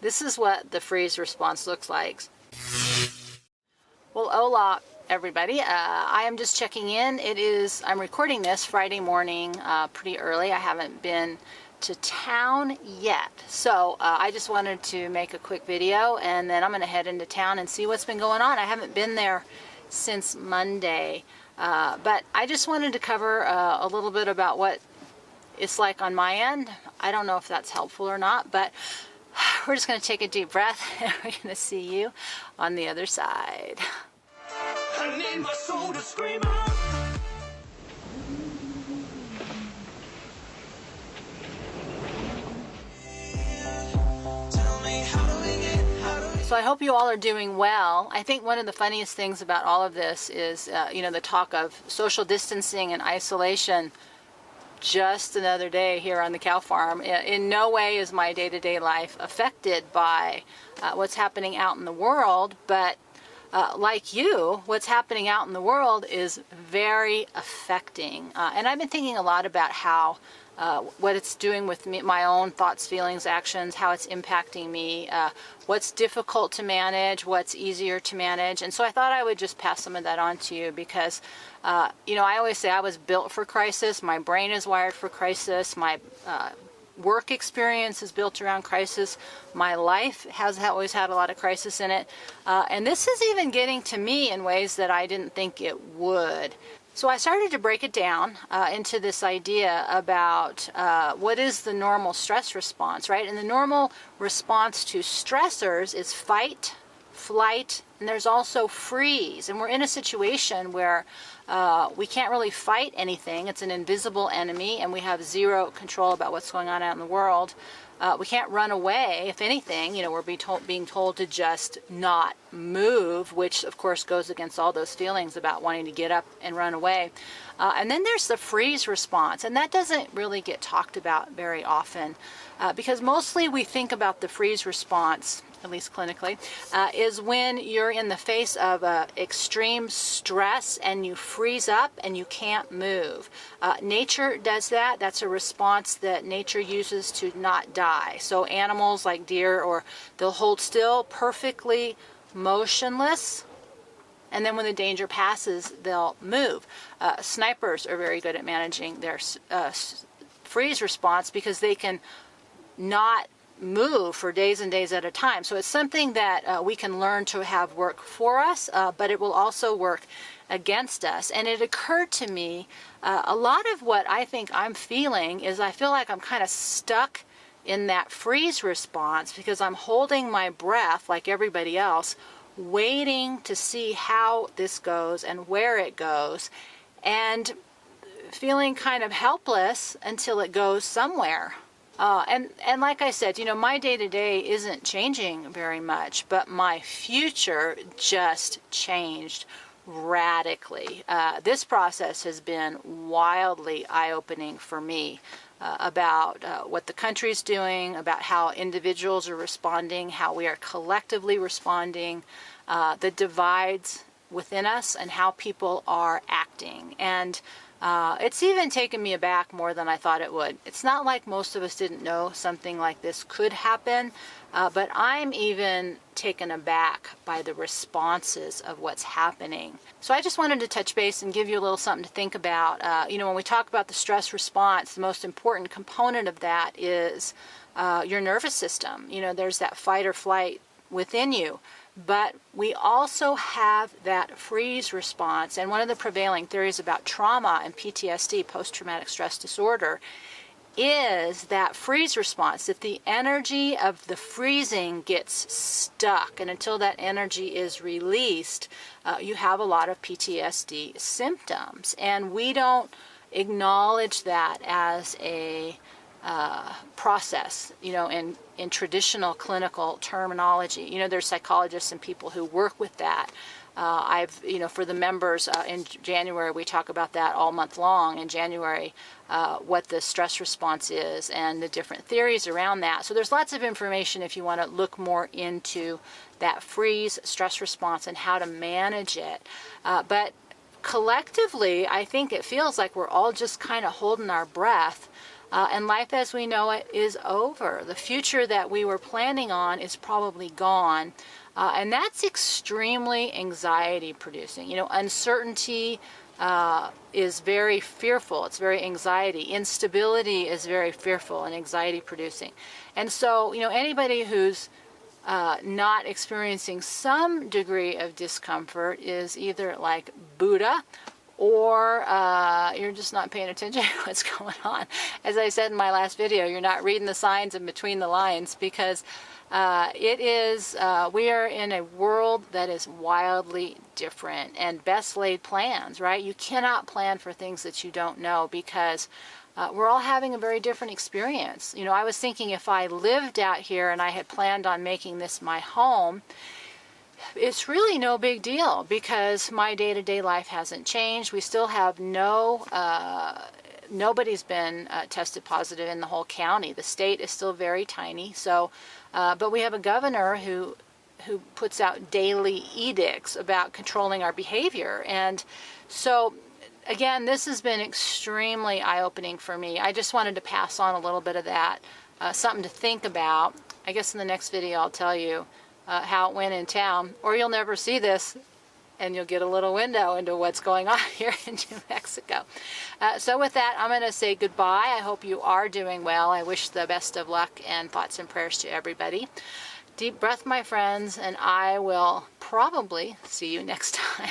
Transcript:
this is what the freeze response looks like. Well, hola, everybody. I am just checking in. I'm recording this Friday morning pretty early. I haven't been to town yet. So I just wanted to make a quick video, and then I'm going to head into town and see what's been going on. I haven't been there since Monday. But I just wanted to cover a little bit about what it's like on my end. I don't know if that's helpful or not, but we're just going to take a deep breath and we're going to see you on the other side. I need my soul to scream out. So I hope you all are doing well. I think one of the funniest things about all of this is, the talk of social distancing and isolation. Just another day here on the cow farm. In no way is my day-to-day life affected by what's happening out in the world, but like you, what's happening out in the world is very affecting. And I've been thinking a lot about how what it's doing with me, my own thoughts, feelings, actions, how it's impacting me, what's difficult to manage, what's easier to manage. And so I thought I would just pass some of that on to you because, I always say I was built for crisis. My brain is wired for crisis. My work experience is built around crisis. My life has always had a lot of crisis in it. And this is even getting to me in ways that I didn't think it would. So I started to break it down into this idea about what is the normal stress response, right? And the normal response to stressors is fight, flight, and there's also freeze. And we're in a situation where we can't really fight anything. It's an invisible enemy, and we have zero control about what's going on out in the world. We can't run away. If anything, we're being told to just not move, which of course goes against all those feelings about wanting to get up and run away. And then there's the freeze response, and that doesn't really get talked about very often because mostly we think about the freeze response, at least clinically, is when you're in the face of extreme stress and you freeze up and you can't move. Nature does that. That's a response that nature uses to not die. So animals like deer, they'll hold still perfectly motionless, and then when the danger passes, they'll move. Snipers are very good at managing their freeze response because they can not move for days and days at a time. So it's something that we can learn to have work for us, but it will also work against us. And it occurred to me, a lot of what I think I'm feeling is I feel like I'm kind of stuck in that freeze response because I'm holding my breath like everybody else, waiting to see how this goes and where it goes, and feeling kind of helpless until it goes somewhere. And like I said, my day-to-day isn't changing very much, but my future just changed radically. This process has been wildly eye-opening for me about what the country's doing, about how individuals are responding, how we are collectively responding, the divides within us, and how people are acting. And it's even taken me aback more than I thought it would. It's not like most of us didn't know something like this could happen, but I'm even taken aback by the responses of what's happening. So I just wanted to touch base and give you a little something to think about. When we talk about the stress response, the most important component of that is your nervous system. There's that fight or flight within you. But we also have that freeze response. And one of the prevailing theories about trauma and PTSD, post-traumatic stress disorder, is that freeze response, that the energy of the freezing gets stuck. And until that energy is released, you have a lot of PTSD symptoms. And we don't acknowledge that as a process, in traditional clinical terminology. There's psychologists and people who work with that. For the members in January, we talk about that all month long in January, what the stress response is and the different theories around that. So there's lots of information if you want to look more into that freeze stress response and how to manage it. But collectively, I think it feels like we're all just kind of holding our breath and life as we know it is over. The future that we were planning on is probably gone. And that's extremely anxiety producing. You know, uncertainty is very fearful. It's very anxiety. Instability is very fearful and anxiety producing. And so, you know, anybody who's not experiencing some degree of discomfort is either like Buddha, or you're just not paying attention to what's going on. As I said in my last video, you're not reading the signs in between the lines, because we are in a world that is wildly different, and best laid plans, right? You cannot plan for things that you don't know, because we're all having a very different experience. You know, I was thinking if I lived out here and I had planned on making this my home, it's really no big deal, because my day-to-day life hasn't changed. We still have nobody's been tested positive in the whole county. The state is still very tiny. So, but we have a governor who puts out daily edicts about controlling our behavior. And so, again, this has been extremely eye-opening for me. I just wanted to pass on a little bit of that, something to think about. I guess in the next video I'll tell you how it went in town, or you'll never see this, and you'll get a little window into what's going on here in New Mexico. So with that, I'm going to say goodbye. I hope you are doing well. I wish the best of luck and thoughts and prayers to everybody. Deep breath, my friends, and I will probably see you next time.